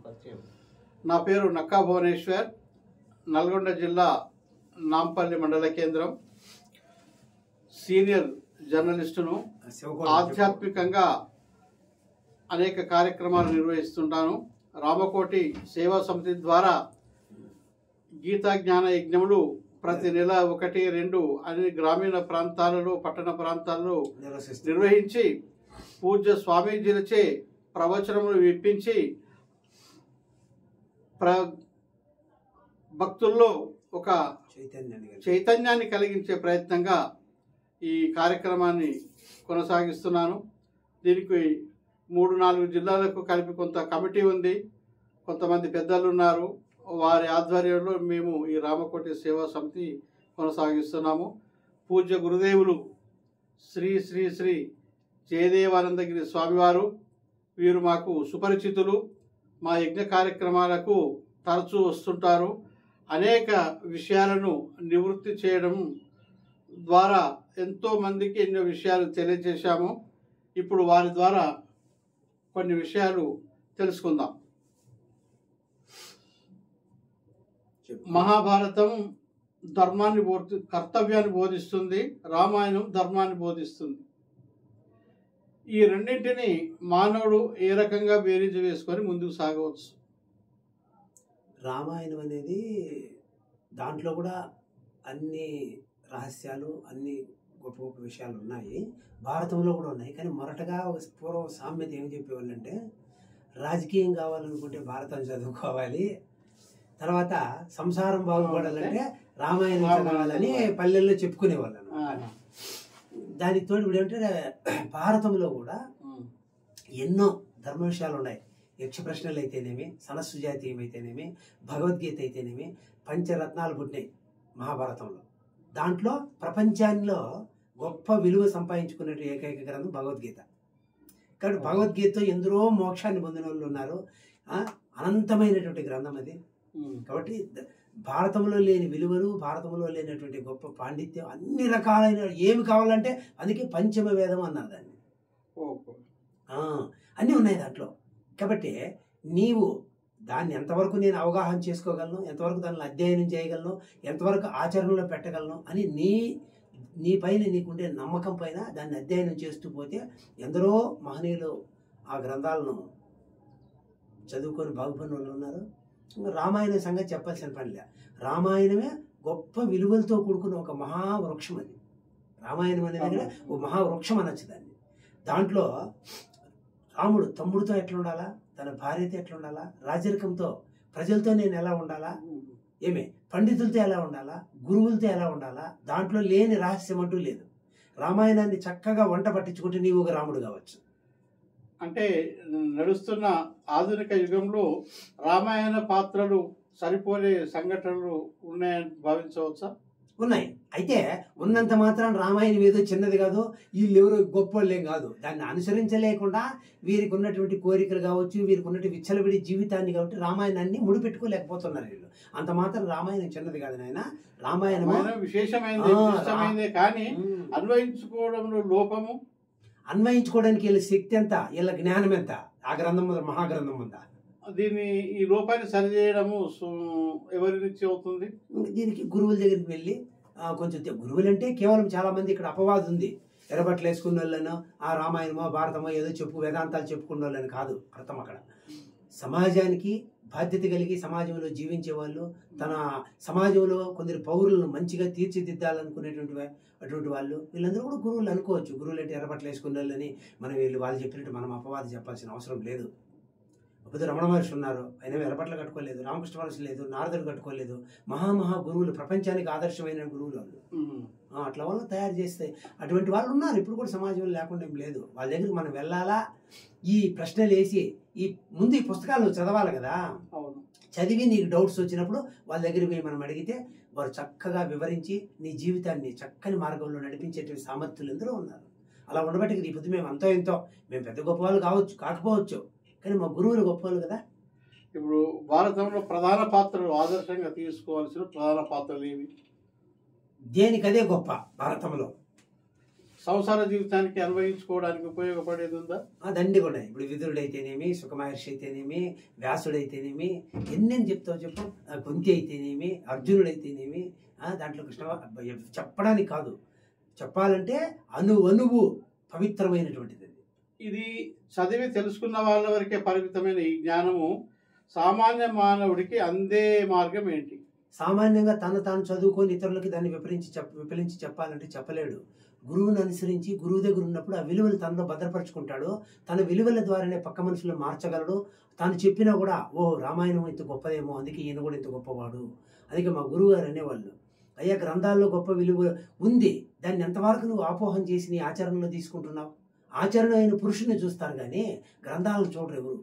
పరిచయం. నా పేరు నక్కా భువనేశ్వర్, నల్గొండ జిల్లా నాంపల్లి మండల కేంద్రం, సీనియర్ జర్నలిస్టును. ఆధ్యాత్మికంగా అనేక కార్యక్రమాలు నిర్వహిస్తుంటాను. రామకోటి సేవా సమితి ద్వారా గీతా జ్ఞాన యజ్ఞములు ప్రతి నెల 1, 2 అన్ని గ్రామీణ ప్రాంతాలలో, పట్టణ ప్రాంతాల్లో నిర్వహించి పూజ్య స్వామీజీలచే ప్రవచనములు విప్పించి భక్తుల్లో ఒక చైతన్యాన్ని కలిగించే ప్రయత్నంగా ఈ కార్యక్రమాన్ని కొనసాగిస్తున్నాను. దీనికి 3-4 జిల్లాలకు కలిపి కొంత కమిటీ ఉంది, కొంతమంది పెద్దలు ఉన్నారు. వారి ఆధ్వర్యంలో మేము ఈ రామకోటి సేవా సమితి కొనసాగిస్తున్నాము. పూజ్య గురుదేవులు శ్రీ శ్రీ శ్రీ జయదేవానందగిరి స్వామివారు, వీరు మాకు సుపరిచితులు. మా యజ్ఞ కార్యక్రమాలకు తరచూ వస్తుంటారు. అనేక విషయాలను నివృత్తి చేయడం ద్వారా ఎంతోమందికి ఎన్నో విషయాలు తెలియజేశాము. ఇప్పుడు వారి ద్వారా కొన్ని విషయాలు తెలుసుకుందాం. మహాభారతం ధర్మాన్ని కర్తవ్యాన్ని బోధిస్తుంది, రామాయణం ధర్మాన్ని బోధిస్తుంది. ఈ రెండింటిని మానవుడు ఏ రకంగా బేరీజు వేసుకొని ముందుకు సాగవచ్చు? రామాయణం అనేది దాంట్లో కూడా అన్ని రహస్యాలు, అన్ని గొప్ప గొప్ప విషయాలు ఉన్నాయి. భారతంలో కూడా ఉన్నాయి. కానీ మొరటగా పూర్వం సామెత ఏం చెప్పేవాళ్ళంటే, రాజకీయం కావాలనుకుంటే భారతం చదువుకోవాలి, తర్వాత సంసారం బాగుపడాలంటే రామాయణం చదవాలని పల్లెల్లో చెప్పుకునేవాళ్ళు. దానికి తోడు ఇప్పుడు ఏమంటే భారతంలో కూడా ఎన్నో ధర్మ విషయాలు ఉన్నాయి. యక్ష ప్రశ్నలు అయితేనేమి, సనస్సు జాతీయం అయితేనేమి, భగవద్గీత అయితేనేమి, పంచరత్నాలు పుట్టినాయి మహాభారతంలో. దాంట్లో ప్రపంచాల్లో గొప్ప విలువ సంపాదించుకునే ఏకైక గ్రంథం భగవద్గీత. కాబట్టి భగవద్గీతతో ఎందరో మోక్షాన్ని పొందిన వాళ్ళు ఉన్నారు. అనంతమైనటువంటి గ్రంథం అది. కాబట్టి భారతంలో లేని విలువలు, భారతంలో లేనటువంటి గొప్ప పాండిత్యం, అన్ని రకాలైన ఏమి కావాలంటే అందుకే పంచమ వేదం అన్నారు దాన్ని. అన్నీ ఉన్నాయి దాంట్లో. కాబట్టి నీవు దాన్ని ఎంతవరకు నేను అవగాహన చేసుకోగలను, ఎంతవరకు దానిలో అధ్యయనం చేయగలను, ఎంతవరకు ఆచరణలో పెట్టగలను అని నీ పైన నీకుండే నమ్మకం పైన దాన్ని అధ్యయనం చేస్తూ పోతే ఎందరో మహనీయులు ఆ గ్రంథాలను చదువుకొని బాగుపడిన వాళ్ళు ఉన్నారు. రామాయణం సంగతి చెప్పాల్సిన పనిలే. రామాయణమే గొప్ప విలువలతో కూడుకున్న ఒక మహావృక్షం అది. రామాయణం అనేది ఒక మహావృక్షం అనొచ్చు దాన్ని. దాంట్లో రాముడు తమ్ముడితో ఎట్లా ఉండాలా, తన భార్యతో ఎట్లా ఉండాలా, రాజరికంతో ప్రజలతో నేను ఎలా ఉండాలా, పండితులతో ఎలా ఉండాలా, గురువులతో ఎలా ఉండాలా, దాంట్లో లేని రహస్యం అంటూ లేదు. రామాయణాన్ని చక్కగా వంట పట్టించుకుంటే నీవు ఒక రాముడు కావచ్చు. అంటే నడుస్తున్న ఆధునిక యుగంలో రామాయణ పాత్రలు సరిపోలే సంఘటనలు ఉన్నాయని భావించవచ్చా? ఉన్నాయి. అయితే ఉన్నంత మాత్రం రామాయణం ఏదో చిన్నది కాదు, వీళ్ళు ఎవరో గొప్పవాళ్ళేం కాదు. దాన్ని అనుసరించలేకుండా వీరికి ఉన్నటువంటి కోరికలు కావచ్చు, వీరికి ఉన్నటువంటి విచ్చలవిడి జీవితాన్ని కాబట్టి రామాయణాన్ని ముడిపెట్టుకోలేకపోతున్నారు వీళ్ళు. అంత మాత్రం రామాయణం చిన్నది కాదు నాయన. రామాయణం విశేషమైనదే, కానీ అన్వయించుకోవడంలో లోపము. అన్వయించుకోవడానికి వీళ్ళ శక్తి ఎంత, వీళ్ళ జ్ఞానం ఎంత, ఆ గ్రంథం మీద, మహాగ్రంథం ఉందా. దీన్ని ఈ లోపాన్ని సరిచేయడము ఎవరి నుంచి అవుతుంది? దీనికి గురువుల దగ్గరికి వెళ్ళి కొంచెం, గురువులు అంటే కేవలం చాలా మంది ఇక్కడ అపవాదం ఉంది. ఎర్రబట్టలు వేసుకున్న వాళ్ళను ఆ రామాయణమో భారతమో ఏదో వేదాంతాలు చెప్పుకున్న వాళ్ళని కాదు అర్థం. అక్కడ సమాజానికి బాధ్యత కలిగి సమాజంలో జీవించే వాళ్ళు, తన సమాజంలో కొందరు పౌరులను మంచిగా తీర్చిదిద్దాలనుకునేటువంటి వాళ్ళు, వీళ్ళందరూ కూడా గురువులు అనుకోవచ్చు. గురువులు అంటే ఎర్రబట్టలు వేసుకున్న వాళ్ళని వాళ్ళు చెప్పినట్టు మనం అపవాదం చెప్పాల్సిన అవసరం లేదు. ఒకటి రమణ మహర్షి ఉన్నారు, ఆయన ఎర్రబట్టలు కట్టుకోలేదు, రామకృష్ణ మహర్షి లేదు, నారదుడు కట్టుకోలేదు. మహా గురువులు, ప్రపంచానికి ఆదర్శమైన గురువులు వాళ్ళు. అట్లా వాళ్ళు తయారు చేస్తే అటువంటి వాళ్ళు ఉన్నారు. ఇప్పుడు కూడా సమాజంలో లేకుండా ఏం లేదు. వాళ్ళ దగ్గరికి మనం వెళ్ళాలా, ఈ ప్రశ్నలు వేసి ముందు ఈ పుస్తకాలు చదవాలి కదా. చదివి నీకు డౌట్స్ వచ్చినప్పుడు వాళ్ళ దగ్గరికి పోయి మనం అడిగితే వారు చక్కగా వివరించి నీ జీవితాన్ని చక్కని మార్గంలో నడిపించేటువంటి సామర్థ్యులు ఎందరో ఉన్నారు. అలా ఉండబట్టి నీ పొద్దు మేము అంతో ఎంతో, మేము పెద్ద గొప్ప వాళ్ళు కాకపోవచ్చు, కానీ మా గురువులు గొప్పవాళ్ళు కదా. ఇప్పుడు భారతంలో ప్రధాన పాత్రలు, ఆదర్శంగా తీసుకోవాల్సిన ప్రధాన పాత్రలు ఏవి? దేనికదే గొప్ప భారతంలో. సంసార జీవితానికి అన్వయించుకోవడానికి ఉపయోగపడేది ఉందా? దండి కూడా ఇప్పుడు విదురుడైతేనేమి, సుఖమహర్షి అయితేనేమి, వ్యాసుడైతేనేమి, ఎన్నెన్ని చెప్తావు చెప్పు. కుంతి అయితేనేమి, అర్జునుడైతేనేమి, దాంట్లో కృష్ణ చెప్పడానికి కాదు, చెప్పాలంటే అణువు పవిత్రమైనటువంటిది. ఇది చదివి తెలుసుకున్న వాళ్ళ వరకే పరిమితమైన ఈ జ్ఞానము సామాన్య మానవుడికి అందే మార్గం ఏంటి? సామాన్యంగా తాను చదువుకొని ఇతరులకి దాన్ని విపలించి చెప్పాలంటే చెప్పలేడు. గురువుని అనుసరించి గురువు దగ్గర ఉన్నప్పుడు ఆ విలువలు తనలో భద్రపరుచుకుంటాడు. తన విలువల ద్వారానే పక్క మనుషులు మార్చగలడు. తాను చెప్పినా కూడా రామాయణం ఇంత గొప్పదేమో, అందుకే ఈయన కూడా ఇంత గొప్పవాడు. అందుకే మా గురువు గారు అనేవాళ్ళు, అయ్యా గ్రంథాల్లో గొప్ప విలువ ఉంది, దాన్ని ఎంతవరకు నువ్వు ఆపోహం చేసి నీ ఆచరణలో తీసుకుంటున్నావు? ఆచరణ అయిన పురుషుని చూస్తారు కానీ గ్రంథాలను చూడరు ఎవరు.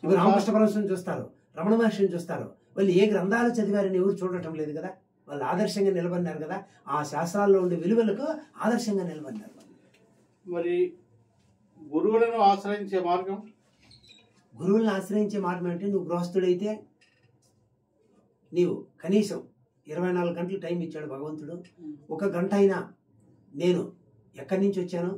ఇప్పుడు రామకృష్ణ పరమహంసని చూస్తారు, రమణ మహర్షిని చూస్తారు, వాళ్ళు ఏ గ్రంథాలు చదివారని ఎవరు చూడటం లేదు కదా. వాళ్ళు ఆదర్శంగా నిలబడినారు కదా, ఆ శాస్త్రాల్లో ఉండే విలువలకు ఆదర్శంగా నిలబడినారు. మరి గురువులను ఆశ్రయించే మార్గం? గురువులను ఆశ్రయించే మార్గం అంటే, నువ్వు గృహస్థుడైతే నీవు కనీసం 24 గంటలు టైం ఇచ్చాడు భగవంతుడు. 1 గంట అయినా నేను ఎక్కడి నుంచి వచ్చాను,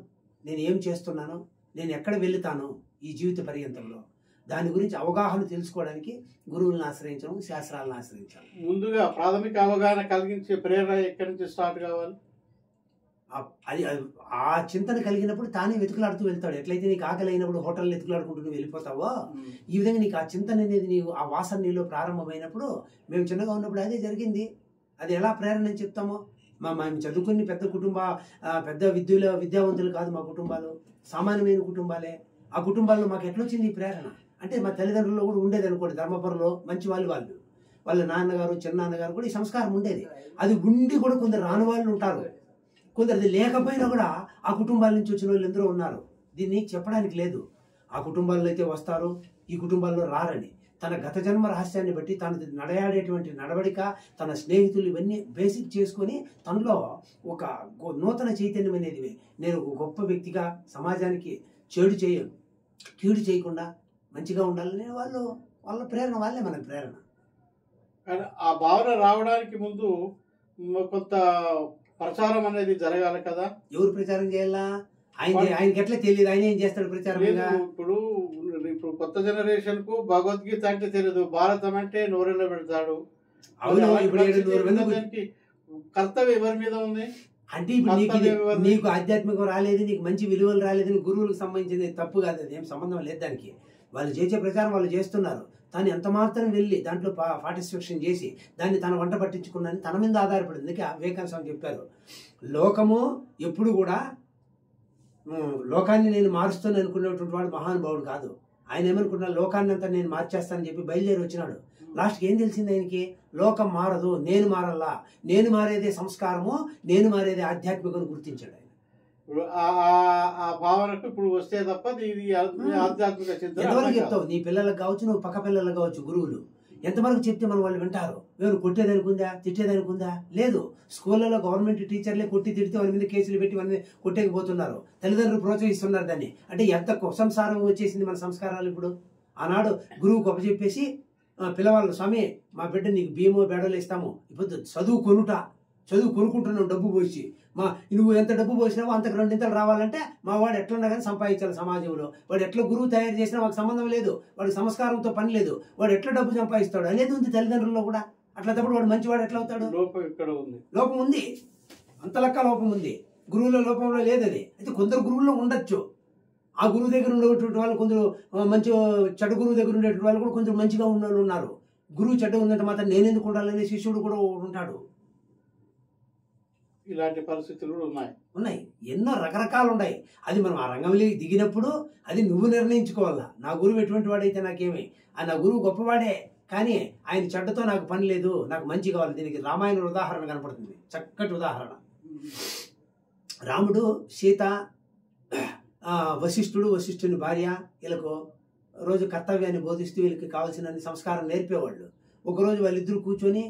నేను ఏం చేస్తున్నాను, నేను ఎక్కడ వెళుతాను ఈ జీవిత పర్యంతంలో, దాని గురించి అవగాహన తెలుసుకోవడానికి గురువులను ఆశ్రయించడం, శాస్త్రాలను ఆశ్రయించడం. ముందుగా ప్రాథమిక అవగాహన కలిగించే ప్రేరణ ఎక్కడి నుంచి స్టార్ట్ కావాలి? అది ఆ చింతన కలిగినప్పుడు తానే వెతుకులాడుతూ వెళ్తాడు. ఎట్లయితే నీకు ఆకలి అయినప్పుడు హోటల్లో వెతుకులాడుకుంటూ నువ్వు వెళ్ళిపోతావో, ఈ విధంగా నీకు ఆ చింతన అనేది నీవు ఆ వాసన నీలో ప్రారంభమైనప్పుడు, మేము చిన్నగా ఉన్నప్పుడు అదే జరిగింది. అది ఎలా ప్రేరణ అని చెప్తామో, మేము చదువుకుని పెద్ద విద్యావంతులు కాదు మా కుటుంబాలు, సామాన్యమైన కుటుంబాలే. ఆ కుటుంబాల్లో మాకు ఎట్లొచ్చింది ఈ ప్రేరణ అంటే, మా తల్లిదండ్రుల్లో కూడా ఉండేది అనుకోండి. ధర్మపురంలో మంచి వాళ్ళ నాన్నగారు చిన్నాన్నగారు కూడా ఈ సంస్కారం ఉండేది. అది ఉండి కూడా కొందరు రాని వాళ్ళు ఉంటారు, కొందరిది లేకపోయినా కూడా ఆ కుటుంబాల నుంచి వచ్చిన వాళ్ళు ఎందరో ఉన్నారు. దీన్ని చెప్పడానికి లేదు. ఆ కుటుంబాల్లో అయితే వస్తారు, ఈ కుటుంబాల్లో రారని. తన గత జన్మ రహస్యాన్ని బట్టి తను నడయాడేటువంటి నడవడిక, తన స్నేహితులు, ఇవన్నీ బేసిక్ చేసుకొని తనలో ఒక నూతన చైతన్యం అనేది, నేను ఒక గొప్ప వ్యక్తిగా సమాజానికి కీడు చేయకుండా మంచిగా ఉండాలని వాళ్ళ ప్రేరణ, వాళ్ళే మనకు ప్రేరణ. కానీ ఆ భావన రావడానికి ముందు కొంత ప్రచారం అనేది జరగాలి కదా. ఎవరు ప్రచారం చేయాలా? ఆయనకి ఎట్లా తెలియదు, ఆయన ఏం చేస్తాడు ప్రచారం? ఇప్పుడు కొత్త జనరేషన్ కు భగవద్గీత అంటే తెలియదు, భారతం అంటే నోరెల్లో పెడతాడు. కర్తవ్యం ఎవరి మీద ఉంది అంటే, ఇప్పుడు నీకు ఆధ్యాత్మికం రాలేదు, నీకు మంచి విలువలు రాలేదని గురువులకు సంబంధించింది తప్పు కాదు, అది ఏం సంబంధం లేదు దానికి. వాళ్ళు చేసే ప్రచారం వాళ్ళు చేస్తున్నారు. తాను ఎంత మాత్రం వెళ్ళి దాంట్లో పార్టిసిపేషన్ చేసి దాన్ని తన వంట పట్టించుకున్నాను తన మీద ఆధారపడింది. వివేకానంద స్వామి చెప్పారు, లోకము ఎప్పుడు కూడా లోకాన్ని నేను మారుస్తాను అనుకునేటువంటి వాడు మహానుభావుడు కాదు. ఆయన ఏమనుకున్నా, లోకాన్ని అంతా నేను మార్చేస్తానని చెప్పి బయలుదేరి వచ్చినాడు. లాస్ట్కి ఏం తెలిసింది ఆయనకి? లోకం మారదు, నేను మారల్లా, నేను మారేదే సంస్కారము, నేను మారేదే ఆధ్యాత్మికం గుర్తించాడు ఆయన. ఆ భావనకు ఇప్పుడు వస్తే తప్ప ఇది ఆధ్యాత్మిక చింతన ఎంతవరకు చెప్తావు? నీ పిల్లలకు కావచ్చు, నువ్వు పక్క పిల్లలకు కావచ్చు, గురువులు ఎంతవరకు చెప్తే మనం వాళ్ళు వింటారు? ఎవరు కొట్టేదనుకుందా, తిట్టేదనుకుందా? లేదు. స్కూళ్ళలో గవర్నమెంట్ టీచర్లే కొట్టి తిడితే వాళ్ళ మీద కేసులు పెట్టి వాళ్ళ మీద కొట్టేకపోతున్నారు. తల్లిదండ్రులు ప్రోత్సహిస్తున్నారు దాన్ని. అంటే ఎంత కుసంసారం వచ్చేసింది మన సంస్కారాలు ఇప్పుడు. ఆనాడు గురువు గొప్ప చెప్పేసి పిల్లవాళ్ళు, స్వామి మా బిడ్డ నీకు బియ్యమో బేడలు ఇస్తాము, ఇప్పుడు చదువు కొనుక్కుంటున్నావు డబ్బు పోసి, నువ్వు ఎంత డబ్బు పోసినావో అంతకు 2 ఇంతలు రావాలంటే మా వాడు ఎట్లున్నా కానీ సంపాదించాలి సమాజంలో. వాడు ఎట్లా గురువు తయారు చేసినా మాకు సంబంధం లేదు, వాడి సంస్కారంతో పని లేదు, వాడు ఎట్లా డబ్బు సంపాదిస్తాడు అనేది ఉంది తల్లిదండ్రుల్లో కూడా. అట్లా వాడు మంచివాడు ఎట్లా అవుతాడు? లోపం ఉంది, అంత లెక్క లోపం ఉంది. గురువుల లోపంలో లేదు అది. అయితే కొందరు గురువుల్లో ఉండొచ్చు. ఆ గురువు దగ్గర ఉండేటువంటి వాళ్ళు కొందరు మంచి, చెడ్డ గురువు దగ్గర ఉండేటువంటి వాళ్ళు కూడా కొంచెం మంచిగా ఉన్న వాళ్ళు ఉన్నారు. గురువు చెడ్డ ఉన్నంత మాత్రం నేనెందుకు ఉండాలనే శిష్యుడు కూడా ఉంటాడు. ఇలాంటి పరిస్థితులు ఉన్నాయి, ఎన్నో రకరకాలు ఉన్నాయి. అది మనం ఆ రంగంలో దిగినప్పుడు అది నువ్వు నిర్ణయించుకోవాలా. నా గురువు ఎటువంటి వాడైతే నాకేమి, నా గురువు గొప్పవాడే, కానీ ఆయన చెడ్డతో నాకు పని లేదు, నాకు మంచి కావాలి. దీనికి రామాయణ ఉదాహరణ కనపడుతుంది, చక్కటి ఉదాహరణ. రాముడు, సీత, వశిష్ఠుని భార్య, వీళ్ళకు రోజు కర్తవ్యాన్ని బోధిస్తూ వీళ్ళకి కావాల్సిన సంస్కారం నేర్పేవాళ్ళు. ఒకరోజు వాళ్ళిద్దరు కూర్చొని,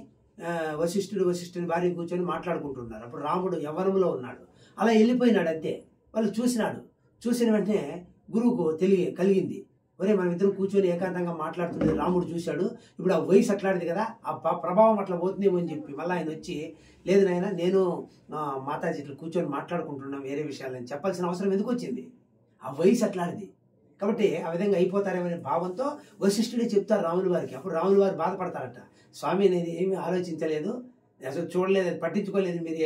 వశిష్ఠుని భార్య కూర్చొని మాట్లాడుకుంటున్నారు. అప్పుడు రాముడు యవ్వనంలో ఉన్నాడు, అలా వెళ్ళిపోయినాడు అంతే. వాళ్ళు చూసిన వెంటనే గురువుకు కలిగింది, ఒరే మనం ఇద్దరం కూర్చొని ఏకాంతంగా మాట్లాడుతున్నది రాముడు చూశాడు, ఇప్పుడు ఆ వయసు అట్లాంటిది కదా, ఆ ప్రభావం అట్లా పోతుందేమో అని చెప్పి మళ్ళీ ఆయన వచ్చి, లేదు నాయన నేను మాతాజీ ఇట్లా కూర్చొని మాట్లాడుకుంటున్నాం వేరే విషయాలని చెప్పాల్సిన అవసరం ఎందుకు వచ్చింది, ఆ వయసు అట్లాంటిది కాబట్టి ఆ విధంగా అయిపోతారేమనే భావంతో వశిష్ఠుడే చెప్తారు రాముల వారికి. అప్పుడు రాముల వారు బాధపడతారట, స్వామి నేను ఏమీ ఆలోచించలేదు, అసలు చూడలేదు, పట్టించుకోలేదు, మీరు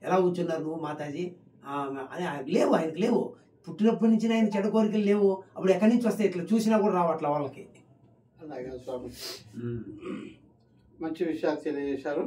ఎలా కూర్చున్నారు నువ్వు మాతాజీ అని. లేవు, ఆయనకు లేవు, పుట్టినప్పటి నుంచి ఆయన చెడు కోరికలు లేవు, అప్పుడు ఎక్కడి నుంచి వస్తాయి, ఇట్లా చూసినా కూడా రావట్లా వాళ్ళకి. అలాగే స్వామి, మంచి విషయాలు తెలియజేశారు.